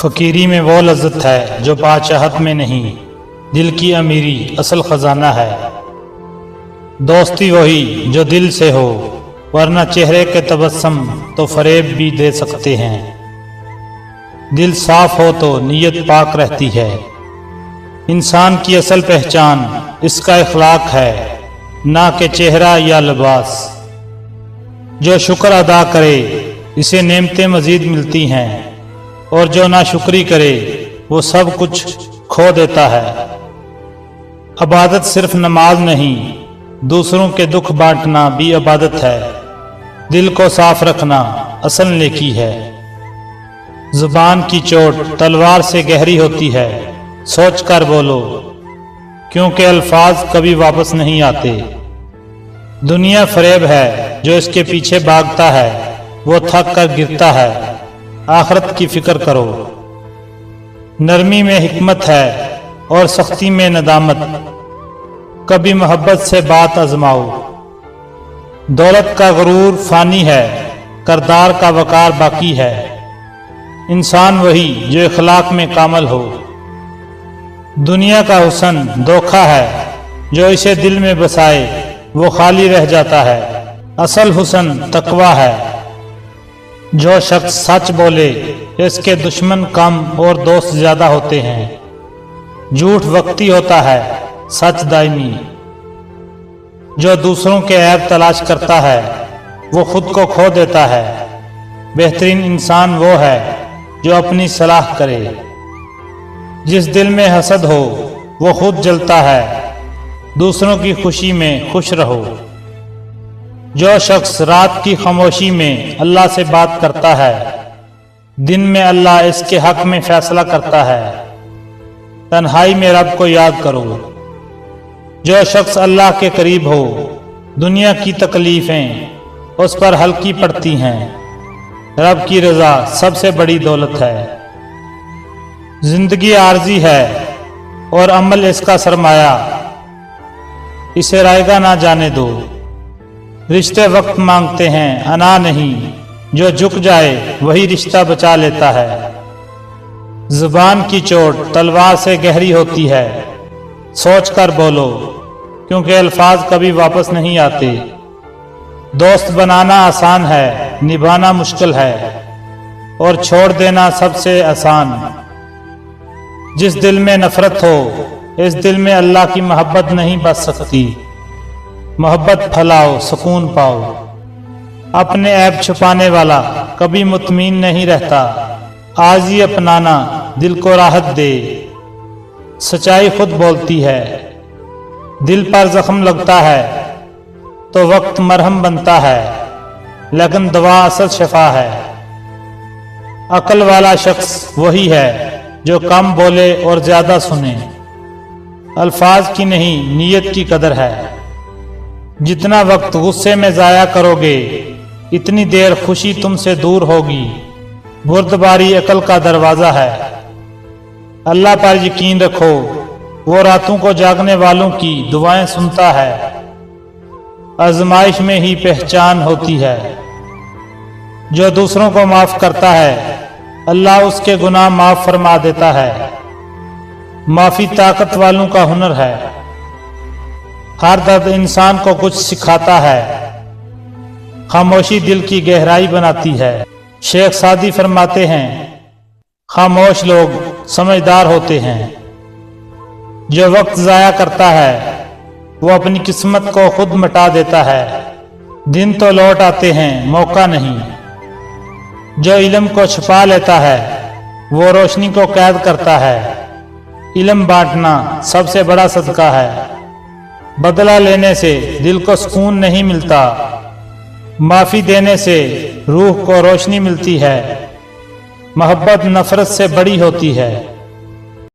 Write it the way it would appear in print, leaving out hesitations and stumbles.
فقیری میں وہ لذت ہے جو بادشاہت میں نہیں، دل کی امیری اصل خزانہ ہے۔ دوستی وہی جو دل سے ہو، ورنہ چہرے کے تبسم تو فریب بھی دے سکتے ہیں۔ دل صاف ہو تو نیت پاک رہتی ہے۔ انسان کی اصل پہچان اس کا اخلاق ہے، نہ کہ چہرہ یا لباس۔ جو شکر ادا کرے اسے نعمتیں مزید ملتی ہیں، اور جو ناشکری کرے وہ سب کچھ کھو دیتا ہے۔ عبادت صرف نماز نہیں، دوسروں کے دکھ بانٹنا بھی عبادت ہے۔ دل کو صاف رکھنا اصل نیکی ہے۔ زبان کی چوٹ تلوار سے گہری ہوتی ہے، سوچ کر بولو، کیونکہ الفاظ کبھی واپس نہیں آتے۔ دنیا فریب ہے، جو اس کے پیچھے بھاگتا ہے وہ تھک کر گرتا ہے۔ آخرت کی فکر کرو۔ نرمی میں حکمت ہے اور سختی میں ندامت۔ کبھی محبت سے بات آزماؤ۔ دولت کا غرور فانی ہے، کردار کا وقار باقی ہے۔ انسان وہی جو اخلاق میں کامل ہو۔ دنیا کا حسن دھوکہ ہے، جو اسے دل میں بسائے وہ خالی رہ جاتا ہے۔ اصل حسن تقویٰ ہے۔ جو شخص سچ بولے اس کے دشمن کم اور دوست زیادہ ہوتے ہیں۔ جھوٹ وقتی ہوتا ہے، سچ دائمی۔ جو دوسروں کے عیب تلاش کرتا ہے وہ خود کو کھو دیتا ہے۔ بہترین انسان وہ ہے جو اپنی صلاح کرے۔ جس دل میں حسد ہو وہ خود جلتا ہے۔ دوسروں کی خوشی میں خوش رہو۔ جو شخص رات کی خاموشی میں اللہ سے بات کرتا ہے، دن میں اللہ اس کے حق میں فیصلہ کرتا ہے۔ تنہائی میں رب کو یاد کرو۔ جو شخص اللہ کے قریب ہو، دنیا کی تکلیفیں اس پر ہلکی پڑتی ہیں۔ رب کی رضا سب سے بڑی دولت ہے۔ زندگی عارضی ہے اور عمل اس کا سرمایہ، اسے رائے گا نہ جانے دو۔ رشتے وقت مانگتے ہیں، انا نہیں۔ جو جھک جائے وہی رشتہ بچا لیتا ہے۔ زبان کی چوٹ تلوار سے گہری ہوتی ہے، سوچ کر بولو، کیونکہ الفاظ کبھی واپس نہیں آتے۔ دوست بنانا آسان ہے، نبھانا مشکل ہے، اور چھوڑ دینا سب سے آسان۔ جس دل میں نفرت ہو، اس دل میں اللہ کی محبت نہیں بس سکتی۔ محبت پھیلاؤ، سکون پاؤ۔ اپنے عیب چھپانے والا کبھی مطمئن نہیں رہتا۔ عاجزی اپنانا دل کو راحت دے۔ سچائی خود بولتی ہے۔ دل پر زخم لگتا ہے تو وقت مرہم بنتا ہے، لیکن دوا اصل شفا ہے۔ عقل والا شخص وہی ہے جو کم بولے اور زیادہ سنے۔ الفاظ کی نہیں، نیت کی قدر ہے۔ جتنا وقت غصے میں ضائع کرو گے، اتنی دیر خوشی تم سے دور ہوگی۔ بردباری عقل کا دروازہ ہے۔ اللہ پر یقین رکھو، وہ راتوں کو جاگنے والوں کی دعائیں سنتا ہے۔ آزمائش میں ہی پہچان ہوتی ہے۔ جو دوسروں کو معاف کرتا ہے، اللہ اس کے گناہ معاف فرما دیتا ہے۔ معافی طاقت والوں کا ہنر ہے۔ ہر درد انسان کو کچھ سکھاتا ہے۔ خاموشی دل کی گہرائی بناتی ہے۔ شیخ سعدی فرماتے ہیں، خاموش لوگ سمجھدار ہوتے ہیں۔ جو وقت ضائع کرتا ہے وہ اپنی قسمت کو خود مٹا دیتا ہے۔ دن تو لوٹ آتے ہیں، موقع نہیں۔ جو علم کو چھپا لیتا ہے وہ روشنی کو قید کرتا ہے۔ علم بانٹنا سب سے بڑا صدقہ ہے۔ بدلہ لینے سے دل کو سکون نہیں ملتا، معافی دینے سے روح کو روشنی ملتی ہے۔ محبت نفرت سے بڑی ہوتی ہے۔